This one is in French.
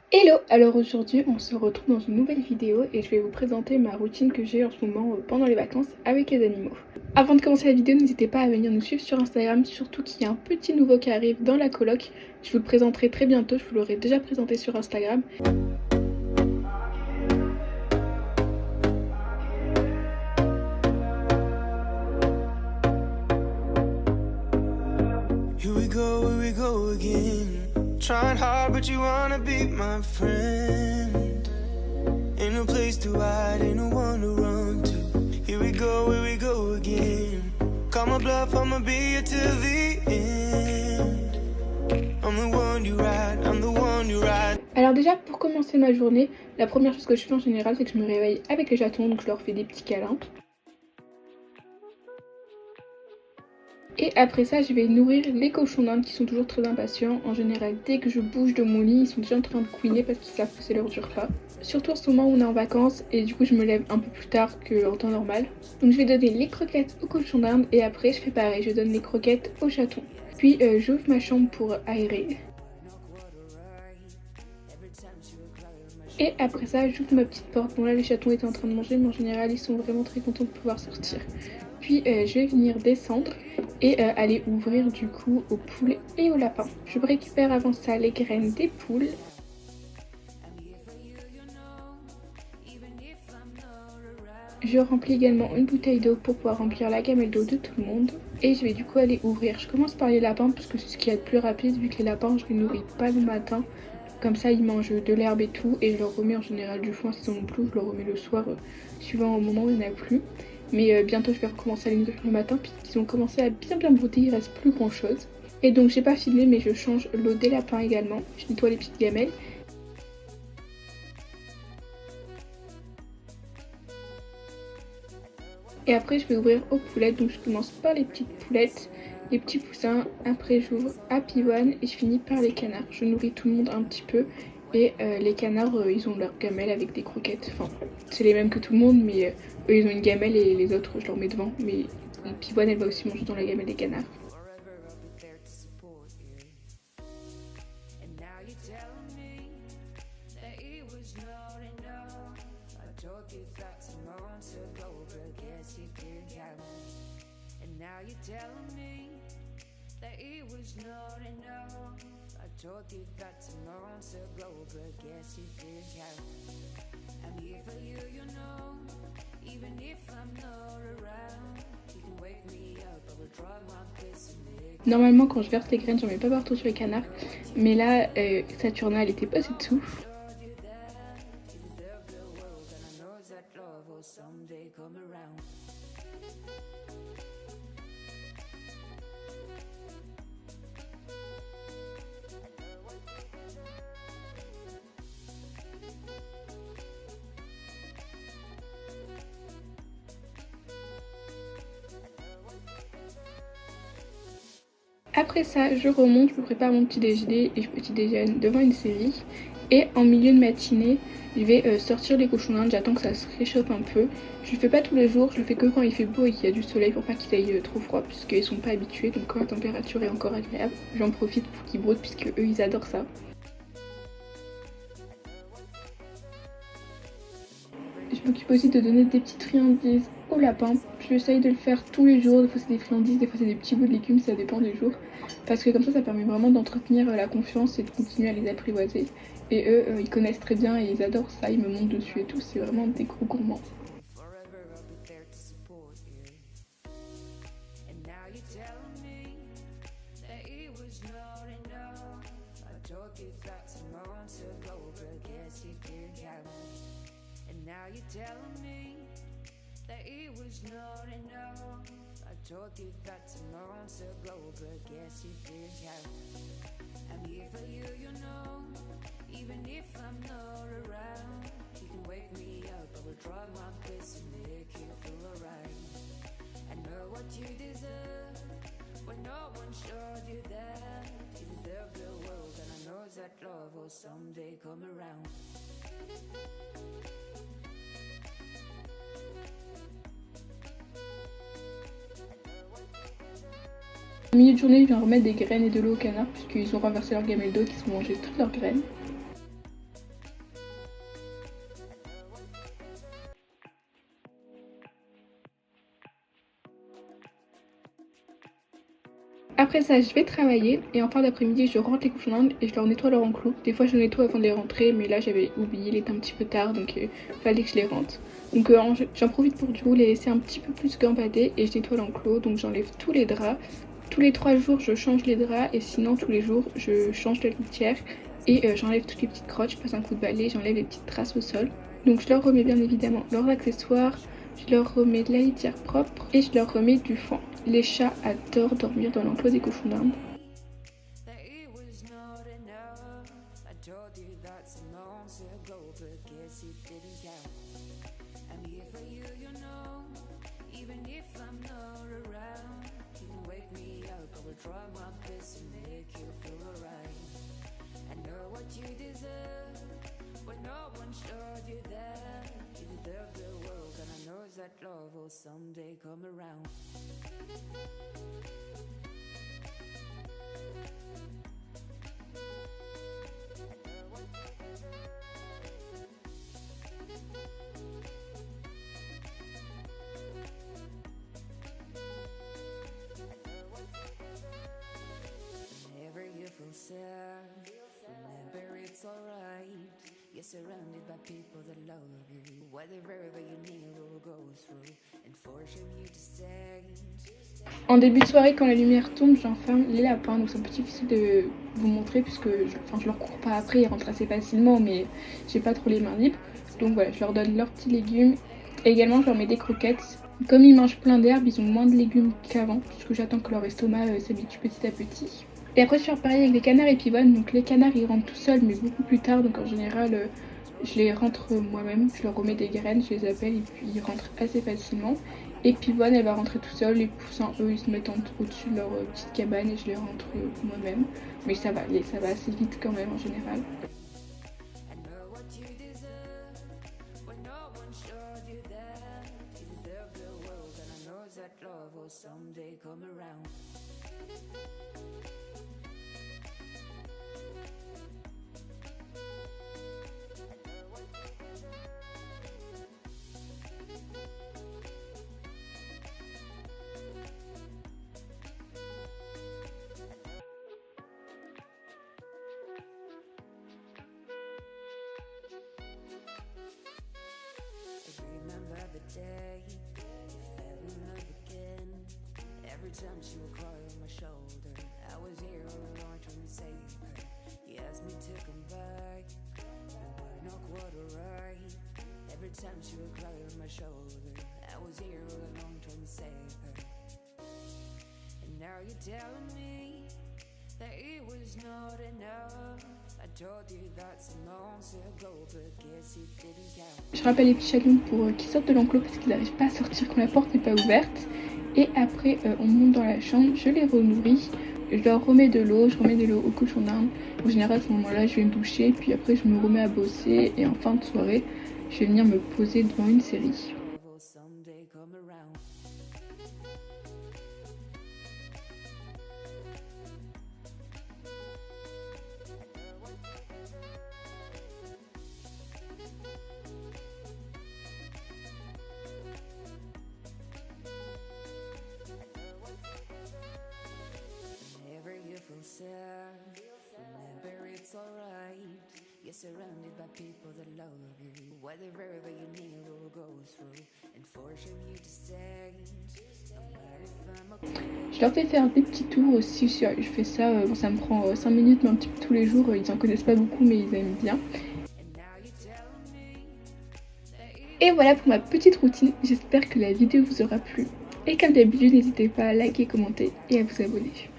Hello! Alors aujourd'hui on se retrouve dans une nouvelle vidéo et je vais vous présenter ma routine que j'ai en ce moment pendant les vacances avec les animaux. Avant de commencer la vidéo, n'hésitez pas à venir nous suivre sur Instagram, surtout qu'il y a un petit nouveau qui arrive dans la coloc. Je vous le présenterai très bientôt, je vous l'aurai déjà présenté sur Instagram. Here we go again. Trying hard, but you wanna be my friend. Ain't no place to hide, ain't no one to run to. Here we go again. Call my bluff, I'ma be here till the end. I'm the one you ride, I'm the one you ride. Alors déjà, pour commencer ma journée, la première chose que je fais en général, c'est que je me réveille avec les chatons, donc je leur fais des petits câlins. Et après ça, je vais nourrir les cochons d'Inde qui sont toujours très impatients. En général, dès que je bouge de mon lit, ils sont déjà en train de couiner parce qu'ils savent que c'est l'heure du repas. Surtout en ce moment où on est en vacances et du coup je me lève un peu plus tard qu'en temps normal. Donc je vais donner les croquettes aux cochons d'Inde et après je fais pareil, je donne les croquettes aux chatons. Puis j'ouvre ma chambre pour aérer. Et après ça, j'ouvre ma petite porte. Bon là les chatons étaient en train de manger mais en général ils sont vraiment très contents de pouvoir sortir. Puis je vais venir descendre et aller ouvrir du coup aux poules et aux lapins. Je récupère avant ça les graines des poules. Je remplis également une bouteille d'eau pour pouvoir remplir la gamelle d'eau de tout le monde. Et je vais du coup aller ouvrir. Je commence par les lapins parce que c'est ce qui est le plus rapide vu que les lapins je les nourris pas le matin. Comme ça ils mangent de l'herbe et tout et je leur remets en général du foin s'ils en ont plus. Je leur remets le soir suivant au moment où il n'y en a plus. Mais bientôt je vais recommencer à les nourrir le matin puisqu'ils ont commencé à bien brouter, il reste plus grand chose. Et donc j'ai pas filmé mais je change l'eau des lapins également. Je nettoie les petites gamelles. Et après je vais ouvrir aux poulettes, donc je commence par les petites poulettes, les petits poussins, après j'ouvre à pivoine et je finis par les canards. Je nourris tout le monde un petit peu et les canards ils ont leur gamelle avec des croquettes, enfin c'est les mêmes que tout le monde mais eux ils ont une gamelle et les autres je leur mets devant, mais la pivoine elle va aussi manger dans la gamelle des canards. Normalement quand je verse les graines j'en mets pas partout sur les canards, mais là Saturna elle était passée dessous. Après ça, je remonte, je prépare mon petit déjeuner et je petit déjeune devant une série. Et en milieu de matinée, je vais sortir les cochons d'Inde, j'attends que ça se réchauffe un peu. Je le fais pas tous les jours, je le fais que quand il fait beau et qu'il y a du soleil pour pas qu'ils aillent trop froid puisqu'ils sont pas habitués. Donc quand la température est encore agréable, j'en profite pour qu'ils broutent puisque eux ils adorent ça. Je m'occupe aussi de donner des petites friandises aux lapins. J'essaye de le faire tous les jours, des fois c'est des friandises, des fois c'est des petits bouts de légumes, ça dépend des jours. Parce que comme ça permet vraiment d'entretenir la confiance et de continuer à les apprivoiser. Et eux, ils connaissent très bien et ils adorent ça, ils me montent dessus et tout, c'est vraiment des gros gourmands. En milieu de journée, je viens remettre des graines et de l'eau au canard puisqu'ils ont renversé leur gamelle d'eau, qu'ils ont mangé toutes leurs graines. Après ça, je vais travailler et en fin d'après-midi, je rentre les cochons d'Inde et je leur nettoie leur enclos. Des fois, je les nettoie avant de les rentrer, mais là, j'avais oublié, il était un petit peu tard, donc fallait que je les rentre. Donc j'en profite pour du coup les laisser un petit peu plus gambader et je nettoie l'enclos. Donc j'enlève tous les draps. Tous les 3 jours, je change les draps et sinon, tous les jours, je change la litière et j'enlève toutes les petites crottes, je passe un coup de balai, j'enlève les petites traces au sol. Donc je leur remets bien évidemment leurs accessoires, je leur remets de la litière propre et je leur remets du foin. Les chats adorent dormir dans l'enclos des cochons d'Inde. That love will someday come around. Whenever you feel sad, remember it's alright. You're surrounded by people that love you. Whatever you need will go through and force you to stay. En début de soirée, quand la lumière tombe, j'enferme les lapins. Donc c'est un peu difficile de vous montrer puisque je leur cours pas après, ils rentrent assez facilement, mais j'ai pas trop les mains libres. Donc voilà, je leur donne leurs petits légumes. Et également, je leur mets des croquettes. Comme ils mangent plein d'herbes, ils ont moins de légumes qu'avant, puisque j'attends que leur estomac s'habitue petit à petit. Et après, je suis pareil avec les canards et pivoines. Donc les canards, ils rentrent tout seuls, mais beaucoup plus tard. Donc en général, je les rentre moi-même. Je leur remets des graines, je les appelle et puis ils rentrent assez facilement. Et pivoine, elle va rentrer tout seul. Les poussins, eux, ils se mettent au-dessus de leur petite cabane et je les rentre moi-même. Mais ça va assez vite quand même en général. Remember the day you fell in love again. Every time she would cry on my shoulder, I was here all along trying to save her. You asked me to come back, you were not quite alright. Every time she would cry on my shoulder, I was here all along trying to save her. And now you're telling me that it was not enough. I told you that some months ago, but guess it didn't count. Je rappelle les petits chatons pour qu'ils sortent de l'enclos parce qu'ils n'arrivent pas à sortir quand la porte n'est pas ouverte. Et après, on monte dans la chambre, je les renourris. Je leur remets de l'eau, je remets de l'eau aux cochons d'Inde. En général, à ce moment-là, je vais me doucher, puis après, je me remets à bosser. Et en fin de soirée, je vais venir me poser devant une série. Remember it's alright. You're surrounded by people that love you. Whatever you need will go through and force you to stay. Je leur fais faire des petits tours aussi. Je fais ça, bon, ça me prend 5 minutes, mais un petit peu tous les jours. Ils en connaissent pas beaucoup, mais ils aiment bien. Et voilà pour ma petite routine. J'espère que la vidéo vous aura plu. Et comme d'habitude, n'hésitez pas à liker, commenter et à vous abonner.